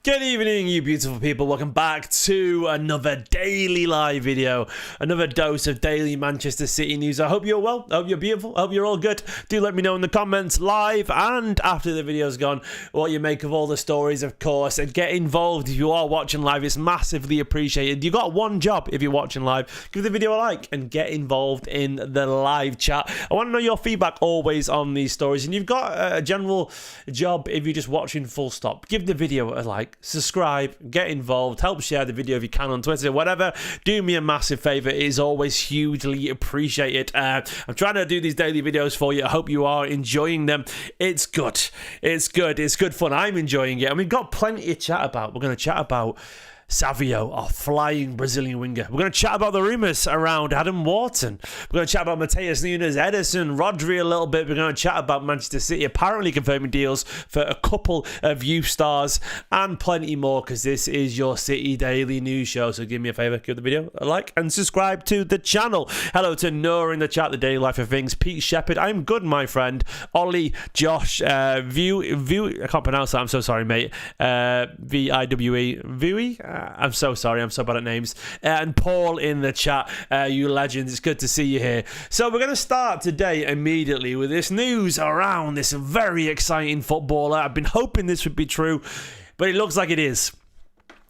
Good evening, you beautiful people. Welcome back to another daily live video, another dose of daily Manchester City news. I hope you're well, I hope you're beautiful, I hope you're all good. Do let me know in the comments, live and after the video's gone, what you make of all the stories, of course, and get involved if you are watching live. It's massively appreciated. You got one job if you're watching live. Give the video a like and get involved in the live chat. I want to know your feedback always on these stories, and you've got a general job if you're just watching full stop. Give the video a like. Subscribe, get involved, help share the video if you can on Twitter, whatever. Do me a massive favour. It is always hugely appreciated. I'm trying to do these daily videos for you. I hope you are enjoying them. It's good. It's good fun. I'm enjoying it, and we've got plenty to chat about. We're going to chat about Savio, our flying Brazilian winger. We're going to chat about the rumours around Adam Wharton. We're going to chat about Matheus Nunes, Ederson, Rodri a little bit. We're going to chat about Manchester City apparently confirming deals for a couple of youth stars and plenty more, because this is your City Daily News Show. So give me a favour, give the video a like and subscribe to the channel. Hello to Noah in the chat, the Daily Life of Things, Pete Shepherd, I'm good, my friend, Ollie, Josh, View, I can't pronounce that, I'm so sorry, mate, Viwe, Viwe? I'm so sorry, I'm so bad at names. And Paul in the chat, you legends, it's good to see you here. So we're going to start today immediately with this news around this very exciting footballer. I've been hoping this would be true, but it looks like it is.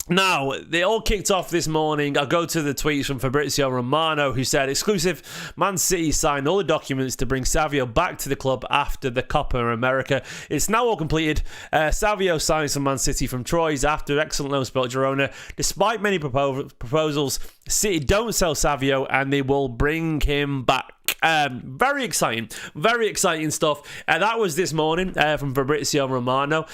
Now, they all kicked off this morning. I'll go to the tweets from Fabrizio Romano, who said, exclusive, Man City signed all the documents to bring Savio back to the club after the Copa America. It's now all completed. Savio signs for Man City from Troyes after excellent loan spell at Girona. Despite many proposals, City don't sell Savio and they will bring him back. Very exciting stuff. That was this morning from Fabrizio Romano.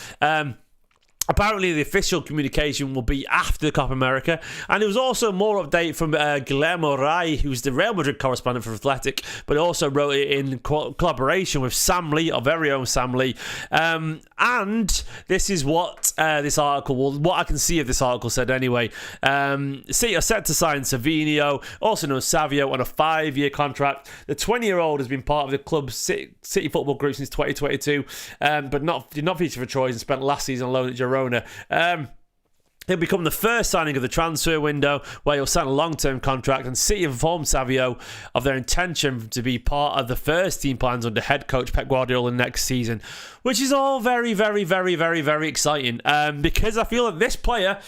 Apparently, the official communication will be after the Copa America. And there was also more update from Guillermo Rai, who's the Real Madrid correspondent for Athletic, but also wrote it in collaboration with Sam Lee, our very own Sam Lee. And this is what this article, what I can see of this article said anyway. City are set to sign Savio, also known as Savio, on a 5-year contract. The 20-year-old has been part of the club's City football group since 2022, but did not feature for Troyes and spent last season alone at Girona. He'll become the first signing of the transfer window, where he'll sign a long-term contract, and City have informed Savio of their intention to be part of the first team plans under head coach Pep Guardiola next season, which is all very, very, very, very, very exciting, because I feel that this player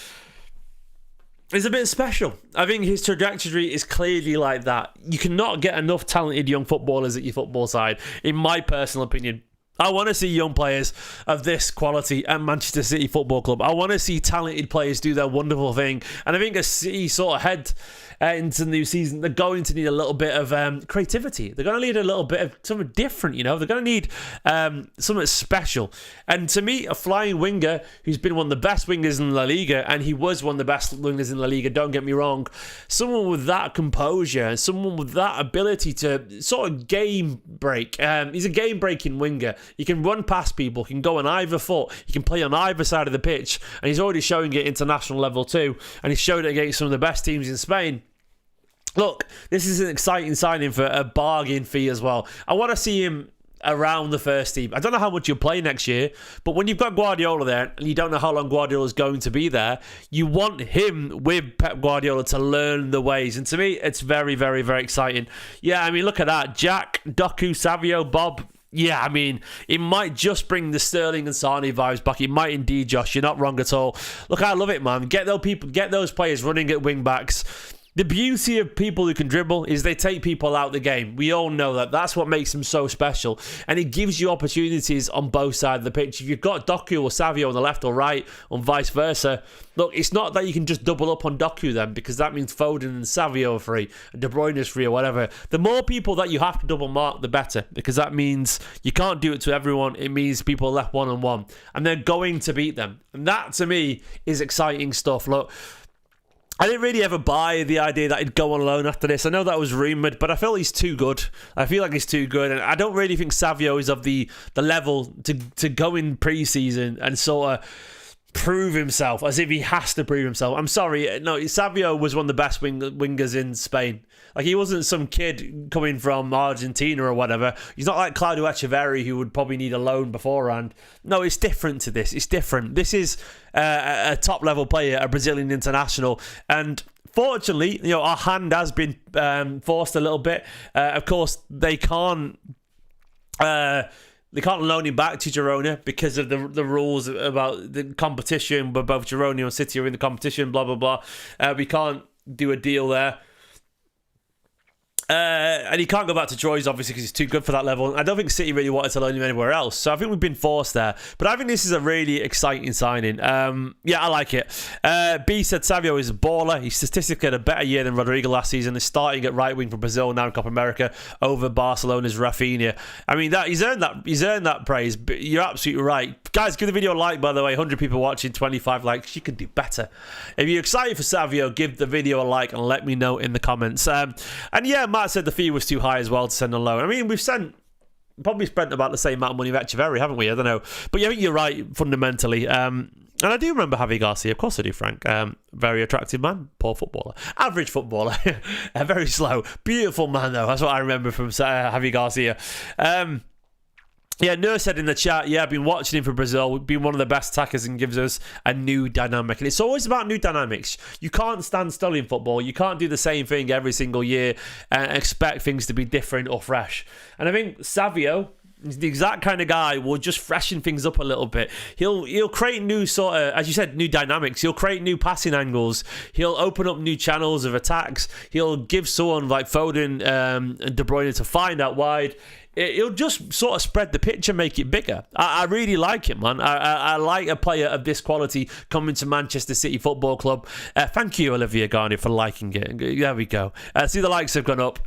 is a bit special. I think his trajectory is clearly like that. You cannot get enough talented young footballers at your football side, in my personal opinion. I want to see young players of this quality at Manchester City Football Club. I want to see talented players do their wonderful thing. And I think as City sort of head into the new season, they're going to need a little bit of creativity. They're going to need a little bit of something different, you know. They're going to need something special. And to me, a flying winger who's been one of the best wingers in La Liga, and he was one of the best wingers in La Liga, don't get me wrong, someone with that composure, someone with that ability to sort of game break. He's a game-breaking winger. He can run past people, he can go on either foot, he can play on either side of the pitch, and he's already showing it international level too, and he's showed it against some of the best teams in Spain. Look, this is an exciting signing for a bargain fee as well. I want to see him around the first team. I don't know how much you'll play next year, but when you've got Guardiola there and you don't know how long Guardiola's going to be there, you want him with Pep Guardiola to learn the ways. And to me, it's very, very, very exciting. Yeah, I mean, look at that. Jack, Doku, Savio, Bob. Yeah, I mean, it might just bring the Sterling and Sane vibes back. It might indeed, Josh. You're not wrong at all. Look, I love it, man. Get those players running at wing backs. The beauty of people who can dribble is they take people out the game. We all know that. That's what makes them so special. And it gives you opportunities on both sides of the pitch. If you've got Doku or Savio on the left or right, and vice versa, look, it's not that you can just double up on Doku then, because that means Foden and Savio are free, and De Bruyne is free or whatever. The more people that you have to double mark, the better, because that means you can't do it to everyone. It means people are left one-on-one, and they're going to beat them. And that, to me, is exciting stuff. Look, I didn't really ever buy the idea that he'd go on loan after this. I know that was rumoured, but I feel he's too good. I feel like he's too good, and I don't really think Savio is of the level to go in pre-season and sort of prove himself, as if he has to prove himself. I'm sorry, no, Savio was one of the best wingers in Spain. Like, he wasn't some kid coming from Argentina or whatever. He's not like Claudio Echeverri, who would probably need a loan beforehand. No, it's different to this. It's different. This is a top-level player, a Brazilian international. And fortunately, you know, our hand has been forced a little bit. Of course, they can't loan him back to Girona because of the rules about the competition, but both Girona and City are in the competition, blah, blah, blah. We can't do a deal there. And he can't go back to Troyes, obviously, because he's too good for that level. I don't think City really wanted to loan him anywhere else. So I think we've been forced there. But I think this is a really exciting signing. Yeah, I like it. B said Savio is a baller. He statistically had a better year than Rodrigo last season. He's starting at right wing for Brazil, now in Copa America, over Barcelona's Rafinha. I mean, he's earned that praise. But you're absolutely right. Guys, give the video a like, by the way. 100 people watching, 25 likes. You can do better. If you're excited for Savio, give the video a like and let me know in the comments. And yeah, Matt said the fee was too high as well to send on loan. I mean, we've probably spent about the same amount of money with Echeverri, haven't we? I don't know. But yeah, I think you're right, fundamentally. And I do remember Javi Garcia. Of course I do, Frank. Very attractive man. Poor footballer. Average footballer. Very slow. Beautiful man, though. That's what I remember from Javi Garcia. Yeah, Nur said in the chat, yeah, I've been watching him for Brazil, been one of the best attackers and gives us a new dynamic. And it's always about new dynamics. You can't stand still in football. You can't do the same thing every single year and expect things to be different or fresh. And I think Savio is the exact kind of guy who will just freshen things up a little bit. He'll create new sort of, as you said, new dynamics. He'll create new passing angles. He'll open up new channels of attacks. He'll give someone like Foden and De Bruyne to find out wide. He'll just sort of spread the pitch and make it bigger. I really like it, man. I like a player of this quality coming to Manchester City Football Club. Thank you, Olivia Garni, for liking it. There we go. See, the likes have gone up.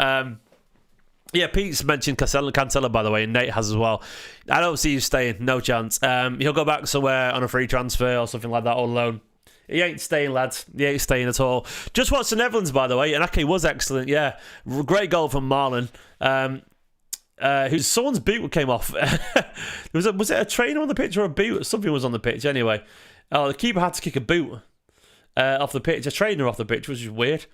Yeah, Pete's mentioned Cancelo, by the way, and Nate has as well. I don't see you staying. No chance. He'll go back somewhere on a free transfer or something like that, or loan. He ain't staying, lads. He ain't staying at all. Just watched the Netherlands, by the way, and Ake was excellent, yeah. Great goal from Marlon. Someone's boot came off. was it a trainer on the pitch or a boot? Something was on the pitch anyway. Oh, the keeper had to kick a boot off the pitch, a trainer off the pitch, which is weird.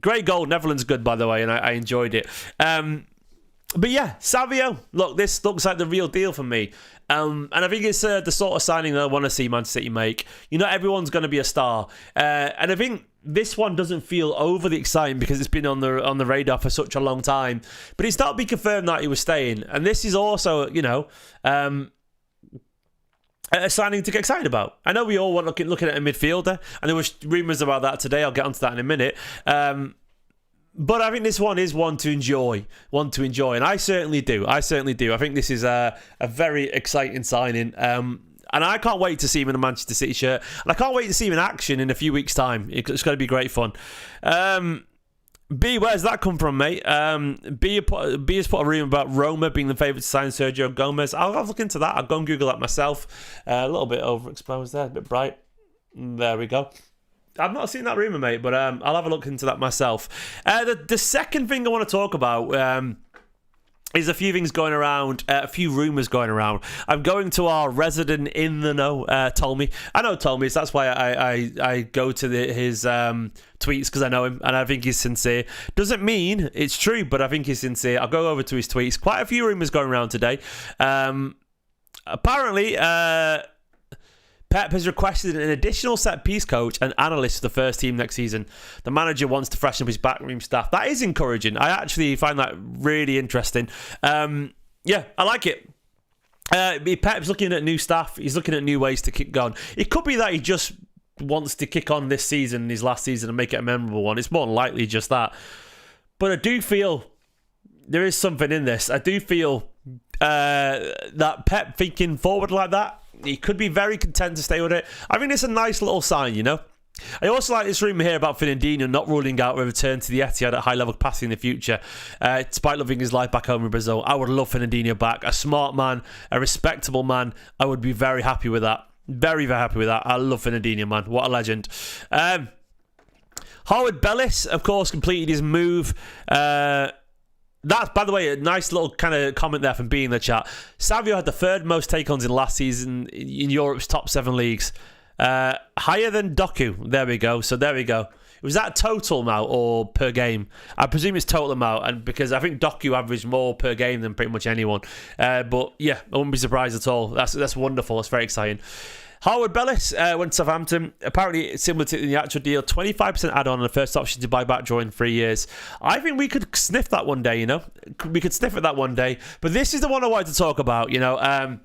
Great goal. Netherlands good, by the way, and I enjoyed it. But yeah, Savio, look, this looks like the real deal for me. And I think it's the sort of signing that I want to see Manchester City make. You know, everyone's going to be a star. And I think this one doesn't feel overly exciting because it's been on the radar for such a long time. But it's not been confirmed that he was staying. And this is also, you know, a signing to get excited about. I know we all want looking at a midfielder, and there was rumours about that today. I'll get onto that in a minute. But I think this one is one to enjoy, and I certainly do. I think this is a very exciting signing, and I can't wait to see him in a Manchester City shirt, and I can't wait to see him in action in a few weeks' time. It's going to be great fun. B, where's that come from, mate? B has put a rumour about Roma being the favourite to sign Sergio Gomez. I'll have a look into that. I'll go and Google that myself. A little bit overexposed there, a bit bright. There we go. I've not seen that rumour, mate, but I'll have a look into that myself. The second thing I want to talk about is a few things going around, a few rumours going around. I'm going to our resident in the know, Tolmy. I know Tolmy, so that's why I go to his tweets, because I know him and I think he's sincere. Doesn't mean it's true, but I think he's sincere. I'll go over to his tweets. Quite a few rumours going around today. Apparently, Pep has requested an additional set-piece coach and analyst for the first team next season. The manager wants to freshen up his backroom staff. That is encouraging. I actually find that really interesting. Yeah, I like it. Pep's looking at new staff. He's looking at new ways to kick on. It could be that he just wants to kick on this season, his last season, and make it a memorable one. It's more than likely just that. But I do feel there is something in this. I do feel that Pep thinking forward like that, he could be very content to stay with it. I think it's a nice little sign, you know. I also like this rumour here about Fernandinho not ruling out a return to the Etihad at high-level capacity in the future, despite loving his life back home in Brazil. I would love Fernandinho back. A smart man, a respectable man. I would be very happy with that. Very, very happy with that. I love Fernandinho, man. What a legend. Harwood-Bellis, of course, completed his move That's, by the way, a nice little kind of comment there from being in the chat. Savio had the third most take-ons in last season in Europe's top 7 leagues. Higher than Doku. There we go. So there we go. Was that total amount or per game? I presume it's total amount, and because I think Doku averaged more per game than pretty much anyone. But yeah, I wouldn't be surprised at all. That's wonderful. That's very exciting. Harwood-Bellis went to Southampton. Apparently, similar to the actual deal, 25% add-on and the first option to buy back during 3 years. I think we could sniff that one day, you know. We could sniff at that one day. But this is the one I wanted to talk about, you know.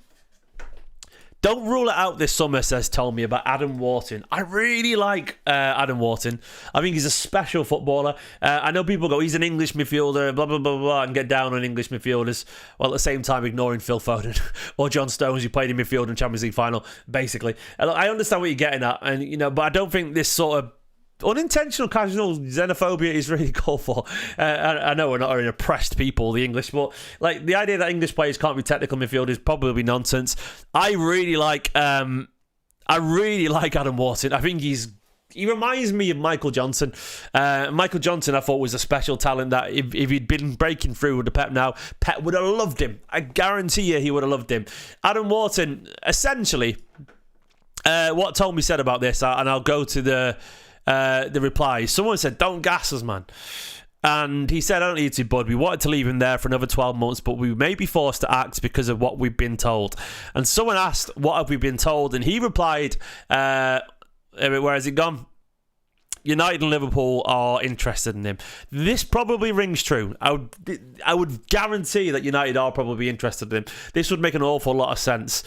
Don't rule it out this summer, says Tommy, about Adam Wharton. I really like Adam Wharton. I think he's a special footballer. I know people go, he's an English midfielder, blah, blah, blah, blah, and get down on English midfielders, while at the same time ignoring Phil Foden or John Stones, who played in midfield in Champions League final, basically. And I understand what you're getting at, and you know, but I don't think this sort of unintentional casual xenophobia is really called for. I know we're not an oppressed people, the English, but like the idea that English players can't be technical midfielders is probably nonsense. I really like Adam Wharton. I think he reminds me of Michael Johnson. Michael Johnson, I thought, was a special talent that if he'd been breaking through with the Pep now, Pep would have loved him. I guarantee you he would have loved him. Adam Wharton, essentially, what Tommy said about this, and I'll go to the replies. Someone said, don't gas us, man. And he said, I don't need to, bud. We wanted to leave him there for another 12 months, but we may be forced to act because of what we've been told. And someone asked, what have we been told? And he replied, where has it gone? United and Liverpool are interested in him. This probably rings true. I would guarantee that United are probably interested in him. This would make an awful lot of sense.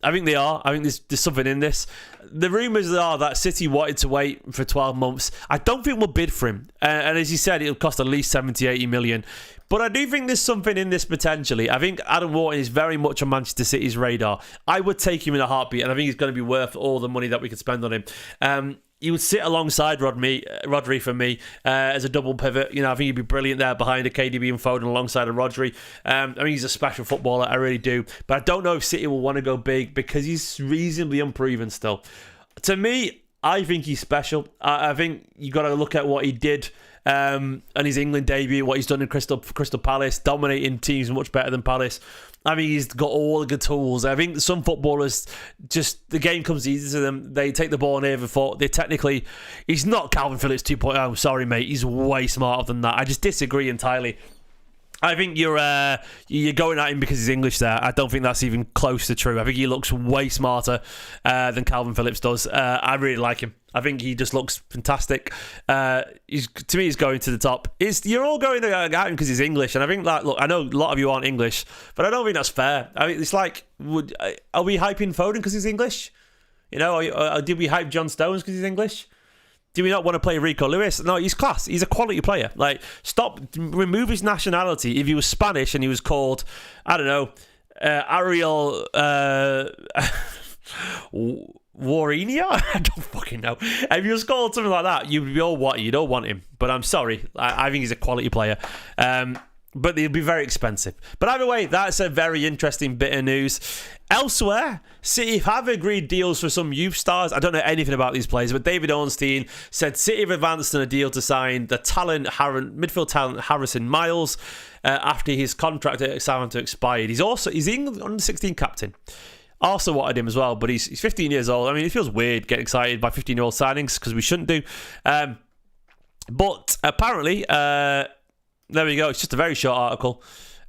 I think they are. I think there's something in this. The rumours are that City wanted to wait for 12 months. I don't think we'll bid for him. And as you said, it'll cost at least 70, 80 million. But I do think there's something in this potentially. I think Adam Wharton is very much on Manchester City's radar. I would take him in a heartbeat, and I think he's going to be worth all the money that we could spend on him. He would sit alongside Rodri for me as a double pivot. You know, I think he'd be brilliant there behind a KDB and Foden alongside a Rodri. I mean, he's a special footballer, I really do. But I don't know if City will want to go big because he's reasonably unproven still. To me, I think he's special. I think you got to look at what he did and his England debut, what he's done in Crystal Palace, dominating teams much better than Palace. I mean, he's got all the good tools. I think some footballers, just the game comes easy to them. They take the ball in every foot. They technically, he's not Calvin Phillips 2.0. Sorry, mate. He's way smarter than that. I just disagree entirely. I think you're going at him because he's English there. I don't think that's even close to true. I think he looks way smarter than Calvin Phillips does. I really like him. I think he just looks fantastic. To me, he's going to the top. You're all going at him because he's English, and I think that. Look, I know a lot of you aren't English, but I don't think that's fair. I mean, it's like, are we hyping Foden because he's English? You know, did we hype John Stones because he's English? Do we not want to play Rico Lewis? No, he's class. He's a quality player. Like, remove his nationality. If he was Spanish and he was called, I don't know, Ariel Warrinia? I don't fucking know. If he was called something like that, you don't want him. But I'm sorry. I think he's a quality player. But they'll be very expensive. But either way, that's a very interesting bit of news. Elsewhere, City have agreed deals for some youth stars. I don't know anything about these players, but David Ornstein said City have advanced on a deal to sign the midfield talent Harrison Miles after his contract at Southampton expired. He's England under 16 captain. Also wanted him as well, but he's 15 years old. I mean, it feels weird getting excited by 15-year-old signings because we shouldn't do. But apparently, there we go. It's just a very short article.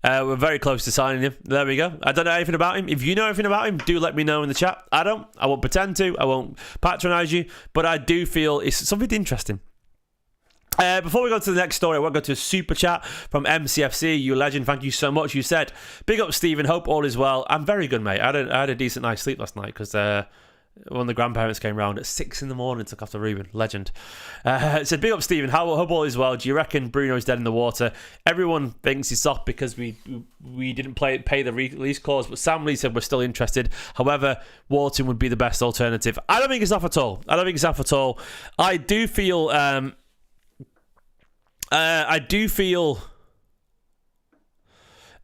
We're very close to signing him. There we go. I don't know anything about him. If you know anything about him, do let me know in the chat. I don't. I won't pretend to. I won't patronise you. But I do feel it's something interesting. Before we go to the next story, I want to go to a super chat from MCFC. You legend, thank you so much. You said, big up Stephen, hope all is well. I'm very good, mate. I had a decent night's sleep last night because when the grandparents came round at 6 a.m, took after Ruben. Legend. It said, big up Stephen, hope all is well. Do you reckon Bruno's dead in the water? Everyone thinks he's soft because we didn't pay the release clause, but Sam Lee said we're still interested. However, Wharton would be the best alternative. I don't think it's off at all. I do feel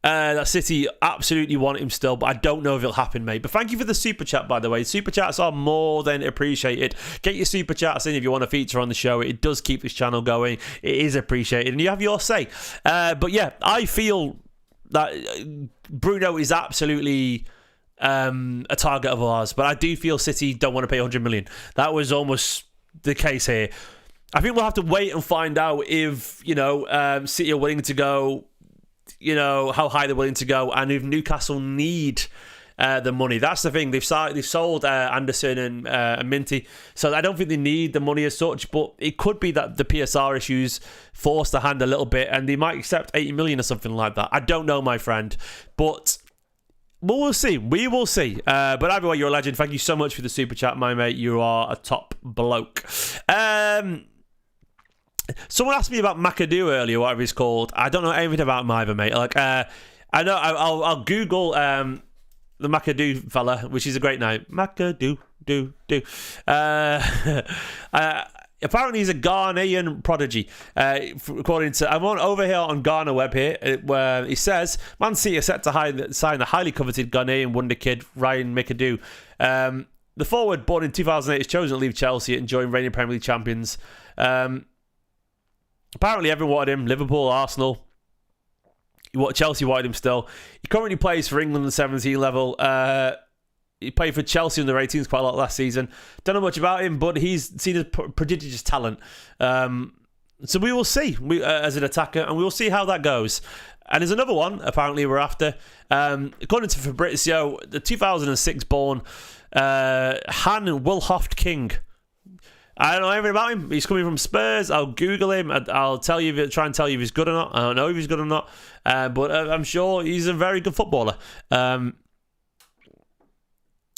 that City absolutely want him still, but I don't know if it'll happen, mate. But thank you for the super chat, by the way. Super chats are more than appreciated. Get your super chats in if you want to feature on the show. It does keep this channel going. It is appreciated, and you have your say. But yeah, I feel that Bruno is absolutely a target of ours, but I do feel City don't want to pay 100 million. That was almost the case here. I think we'll have to wait and find out if, City are willing to go, how high they're willing to go, and if Newcastle need the money. That's the thing. They've sold Anderson and Minty, so I don't think they need the money as such, but it could be that the PSR issues force the hand a little bit, and they might accept 80 million or something like that. I don't know, my friend, but we'll see. We will see. But either way, you're a legend. Thank you so much for the super chat, my mate. You are a top bloke. Someone asked me about McAdoo earlier, whatever he's called. I don't know anything about him either, mate. I know. I'll Google the McAdoo fella, which is a great name. McAdoo, do. Apparently, he's a Ghanaian prodigy. According to, I'm over here on Ghana web here, where he says Man City are set to sign the highly coveted Ghanaian wonder kid Ryan McAdoo. The forward, born in 2008, has chosen to leave Chelsea and join reigning Premier League champions. Apparently, everyone wanted him. Liverpool, Arsenal. Chelsea wanted him still. He currently plays for England at the 17 level. He played for Chelsea under 18s quite a lot last season. Don't know much about him, but he's seen as prodigious talent. So we will see as an attacker, and we will see how that goes. And there's another one, apparently, we're after. According to Fabrizio, the 2006 born Han Wilhoft King. I don't know anything about him. He's coming from Spurs. I'll Google him. I'll try and tell you if he's good or not. I don't know if he's good or not. But I'm sure he's a very good footballer.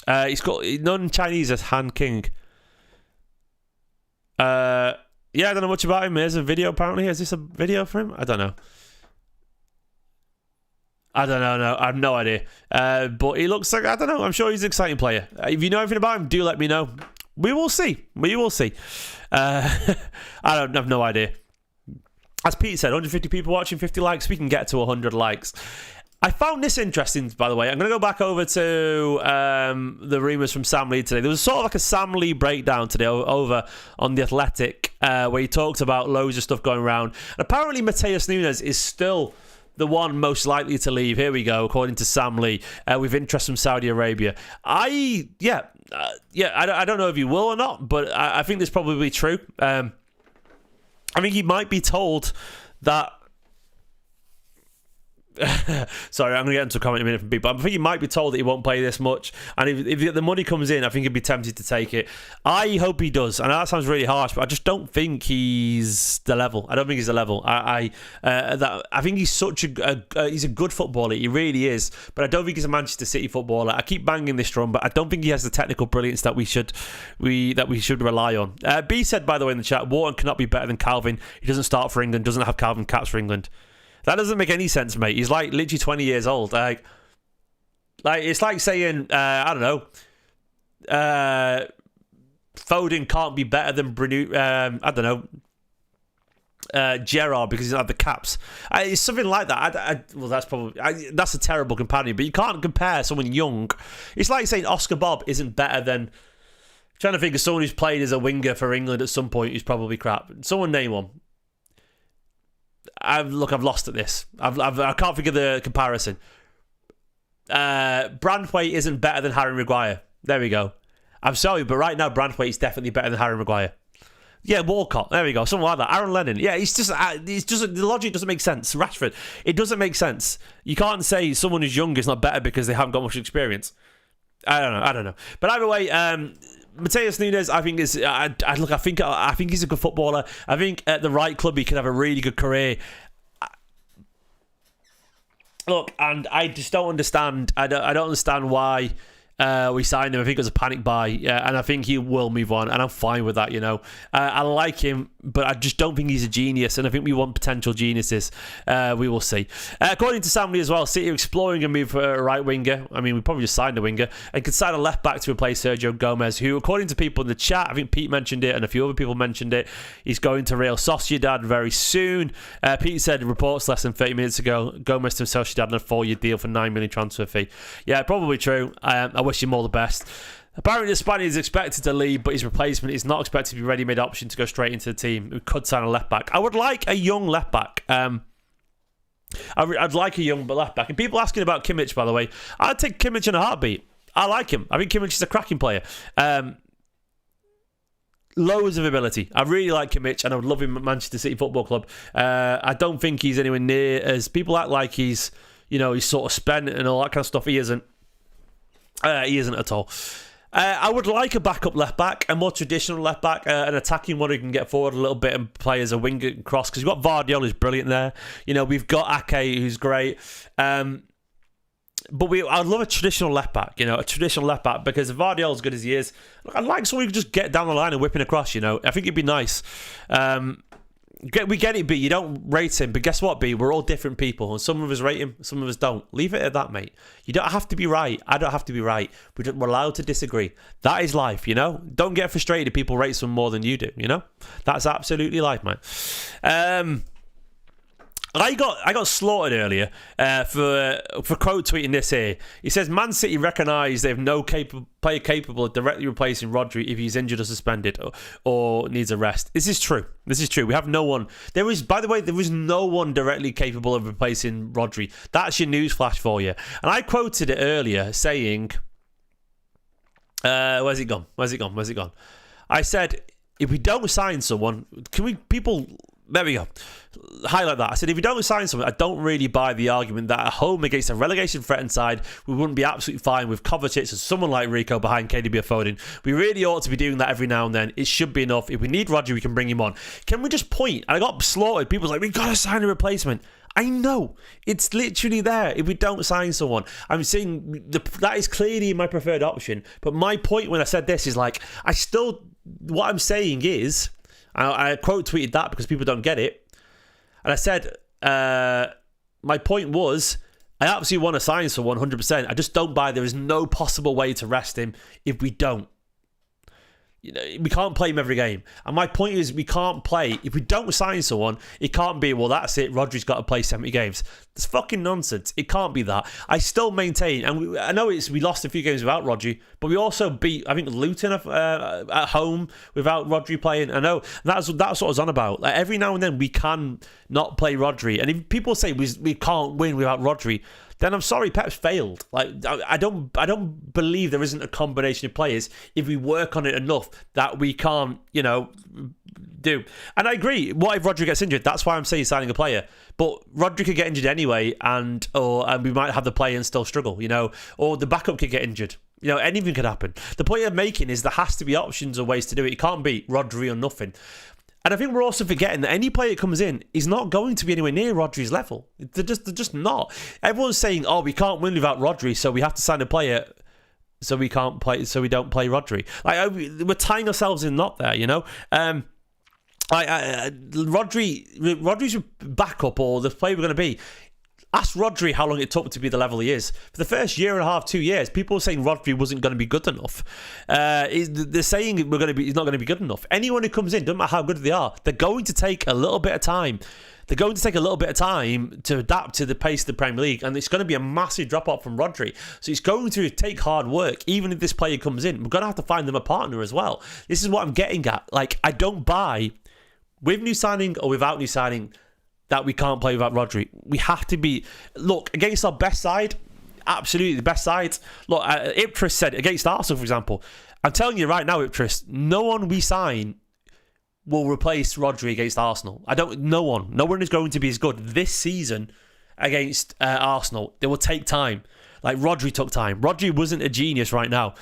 He's got known Chinese as Han King. I don't know much about him. There's a video apparently. Is this a video for him? I don't know. No, I have no idea. But he looks like, I don't know. I'm sure he's an exciting player. If you know anything about him, do let me know. We will see. I have no idea. As Pete said, 150 people watching, 50 likes. We can get to 100 likes. I found this interesting, by the way. I'm going to go back over to the rumours from Sam Lee today. There was sort of like a Sam Lee breakdown today over on The Athletic where he talked about loads of stuff going around. And apparently Matheus Nunes is still the one most likely to leave. Here we go, according to Sam Lee, with interest from Saudi Arabia. I don't know if he will or not, but I think this is probably true. I think he might be told that. Sorry, I'm going to get into a comment in a minute from people. I think he might be told that he won't play this much, and if the money comes in, I think he'd be tempted to take it. I hope he does. I know that sounds really harsh, but I just don't think he's the level. I don't think he's the level. I think he's such he's a good footballer. He really is, but I don't think he's a Manchester City footballer. I keep banging this drum, but I don't think he has the technical brilliance that we should rely on. B said, by the way, in the chat, Wharton cannot be better than Calvin. He doesn't start for England. Doesn't have Calvin caps for England. That doesn't make any sense, mate. He's like literally 20 years old. Like it's like saying, I don't know, Foden can't be better than Gerrard because he's not had the caps. It's something like that. That's a terrible companion, but you can't compare someone young. It's like saying Oscar Bob isn't better than. I'm trying to think of someone who's played as a winger for England at some point who's probably crap. Someone name one. I've lost at this. I can't think of the comparison. Branthwaite isn't better than Harry Maguire. There we go. I'm sorry, but right now Branthwaite is definitely better than Harry Maguire. Yeah, Walcott. There we go. Something like that. Aaron Lennon. Yeah, it's just the logic doesn't make sense. Rashford. It doesn't make sense. You can't say someone who's young is not better because they haven't got much experience. I don't know. But either way, Matheus Nunes, I think is. I think he's a good footballer. I think at the right club he could have a really good career. Look, and I just don't understand. I don't understand why we signed him. I think it was a panic buy, and I think he will move on, and I'm fine with that. I like him. But I just don't think he's a genius, and I think we want potential geniuses. We will see. According to Samley as well, City are exploring a move for a right winger. I mean, we probably just signed a winger, and could sign a left back to replace Sergio Gomez, who, according to people in the chat, I think Pete mentioned it, and a few other people mentioned it, he's going to Real Sociedad very soon. Pete said reports less than 30 minutes ago, Gomez to Sociedad on a 4-year deal for $9 million transfer fee. Yeah, probably true. I wish him all the best. Apparently, the Spaniard is expected to leave, but his replacement is not expected to be a ready-made option to go straight into the team. We could sign a left-back. I would like a young left-back. I'd like a young left-back. And people asking about Kimmich, by the way. I'd take Kimmich in a heartbeat. I like him. I think Kimmich is a cracking player. Loads of ability. I really like Kimmich, and I would love him at Manchester City Football Club. I don't think he's anywhere near as people act like he's sort of spent and all that kind of stuff. He isn't. He isn't at all. I would like a backup left back, a more traditional left back, an attacking one who can get forward a little bit and play as a winger and cross. Because you've got Vardiol, who's brilliant there. We've got Ake, who's great. But I'd love a traditional left back. A traditional left back, because if Vardiol as good as he is, I'd like someone who can just get down the line and whipping across. I think it'd be nice. We get it, B. You don't rate him, but guess what, B? We're all different people, and some of us rate him, some of us don't. Leave it at that, mate. You don't have to be right. I don't have to be right. We're allowed to disagree. That is life, Don't get frustrated if people rate some more than you do, That's absolutely life, mate. I got slaughtered earlier for quote tweeting this here. He says Man City recognise they have no player capable of directly replacing Rodri if he's injured or suspended or needs a rest. This is true. We have no one. There is no one directly capable of replacing Rodri. That's your news flash for you. And I quoted it earlier saying, where's it gone? I said, if we don't sign someone, there we go. Highlight that. I said, if we don't sign someone, I don't really buy the argument that at home against a relegation-threatened side, we wouldn't be absolutely fine with Kovacic and someone like Rico behind KDB or Foden. We really ought to be doing that every now and then. It should be enough. If we need Rodri, we can bring him on. Can we just point? I got slaughtered. People's like, we've got to sign a replacement. I know. It's literally there if we don't sign someone. I'm saying that is clearly my preferred option. But my point when I said this is what I'm saying is, I quote tweeted that because people don't get it. And I said, my point was, I absolutely want to sign someone 100%. I just don't buy there is no possible way to rest him if we don't. We can't play him every game. And my point is, we can't play. If we don't sign someone, it can't be, well, that's it. Rodri's got to play 70 games. That's fucking nonsense. It can't be that. I still maintain, and I know we lost a few games without Rodri, but we also beat, I think, Luton at home without Rodri playing. I know that's what I was on about. Every now and then we can not play Rodri. And if people say we can't win without Rodri, then I'm sorry, Pep's failed. I don't believe there isn't a combination of players if we work on it enough that we can't, do. And I agree. What if Rodri gets injured? That's why I'm saying signing a player. But Rodri could get injured anyway, and we might have the player and still struggle, or the backup could get injured. Anything could happen. The point I'm making is there has to be options or ways to do it. It can't be Rodri or nothing. And I think we're also forgetting that any player that comes in is not going to be anywhere near Rodri's level. They're just not. Everyone's saying, "Oh, we can't win without Rodri, so we have to sign a player, so we don't play Rodri." We're tying ourselves in a knot there, Rodri's backup or the player we're going to be. Ask Rodri how long it took to be the level he is. For the first year and a half, 2 years, people were saying Rodri wasn't going to be good enough. They're saying he's not going to be good enough. Anyone who comes in, doesn't matter how good they are, they're going to take a little bit of time. They're going to take a little bit of time to adapt to the pace of the Premier League, and it's going to be a massive drop-off from Rodri. So it's going to take hard work, even if this player comes in. We're going to have to find them a partner as well. This is what I'm getting at. I don't buy, with new signing or without new signing, that we can't play without Rodri. We have to be... Look, against our best side, absolutely the best side. Look, Iptris said against Arsenal, for example. I'm telling you right now, Iptris, no one we sign will replace Rodri against Arsenal. No one is going to be as good this season against Arsenal. They will take time. Rodri took time. Rodri wasn't a genius right now.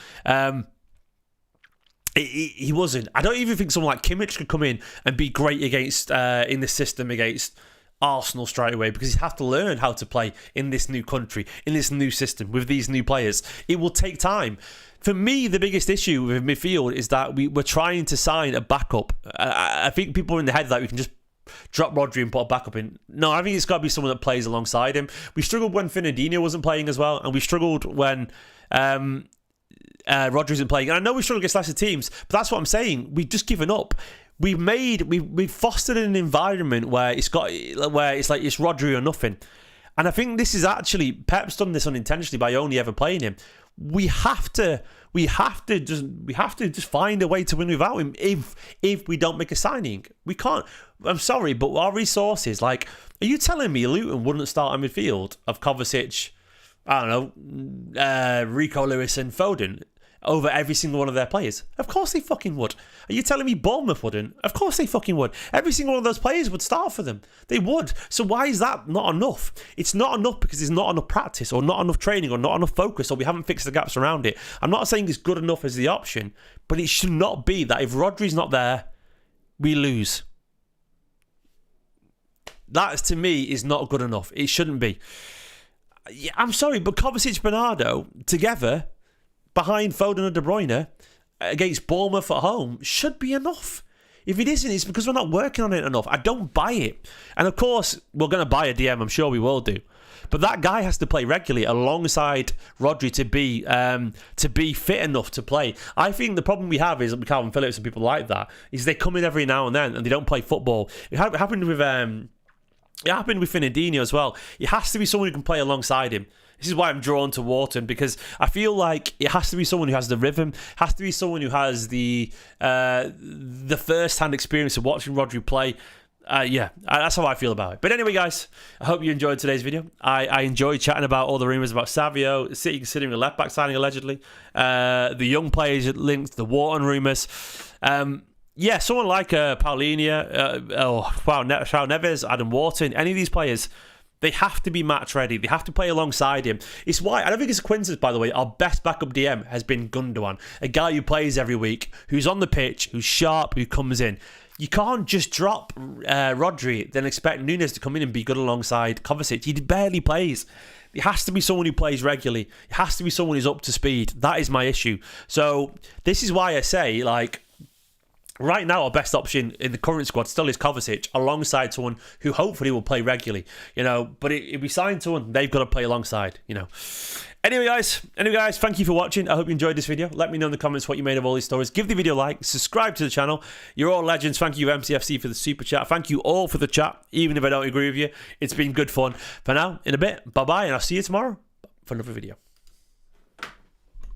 He wasn't. I don't even think someone like Kimmich could come in and be great against in the system against Arsenal straight away, because you have to learn how to play in this new country, in this new system, with these new players. It will take time. For me, the biggest issue with midfield is that we're trying to sign a backup. I think people are in the head that we can just drop Rodri and put a backup in. No, I think it's got to be someone that plays alongside him. We struggled when Fernandinho wasn't playing as well, and we struggled when Rodri isn't playing. And I know we struggle against lesser teams, but that's what I'm saying. We've just given up. We've fostered an environment where it's like it's Rodri or nothing. And I think this is actually, Pep's done this unintentionally by only ever playing him. We have to just find a way to win without him if we don't make a signing. We can't. I'm sorry, but our resources, like, are you telling me Luton wouldn't start a midfield of Kovacic, I don't know, Rico Lewis and Foden over every single one of their players? Of course they fucking would. Are you telling me Bournemouth wouldn't? Of course they fucking would. Every single one of those players would start for them. They would. So why is that not enough? It's not enough because there's not enough practice or not enough training or not enough focus or we haven't fixed the gaps around it. I'm not saying it's good enough as the option, but it should not be that if Rodri's not there, we lose. That, to me, is not good enough. It shouldn't be. Yeah, I'm sorry, but Kovacic, Bernardo, together, behind Foden and De Bruyne, against Bournemouth at home, should be enough. If it isn't, it's because we're not working on it enough. I don't buy it. And of course, we're going to buy a DM. I'm sure we will do. But that guy has to play regularly alongside Rodri to be fit enough to play. I think the problem we have is with Calvin Phillips and people like that is they come in every now and then and they don't play football. It happened with Fernandinho as well. It has to be someone who can play alongside him. This is why I'm drawn to Wharton, because I feel like it has to be someone who has the rhythm, has to be someone who has the first-hand experience of watching Rodri play. That's how I feel about it. But anyway, guys, I hope you enjoyed today's video. I enjoyed chatting about all the rumours about Savio, City considering a left-back signing allegedly, the young players linked, the Wharton rumours. Someone like Paulinho, Shaw Neves, Adam Wharton, any of these players, they have to be match ready. They have to play alongside him. It's why, I don't think it's a coincidence, by the way, our best backup DM has been Gundogan, a guy who plays every week, who's on the pitch, who's sharp, who comes in. You can't just drop Rodri, then expect Nunes to come in and be good alongside Kovacic. He barely plays. It has to be someone who plays regularly. It has to be someone who's up to speed. That is my issue. So this is why I say, like, right now, our best option in the current squad still is Kovacic, alongside someone who hopefully will play regularly, But if we sign someone, they've got to play alongside, Anyway, guys, thank you for watching. I hope you enjoyed this video. Let me know in the comments what you made of all these stories. Give the video a like, subscribe to the channel. You're all legends. Thank you, MCFC, for the super chat. Thank you all for the chat, even if I don't agree with you. It's been good fun. For now, in a bit, bye-bye, and I'll see you tomorrow for another video.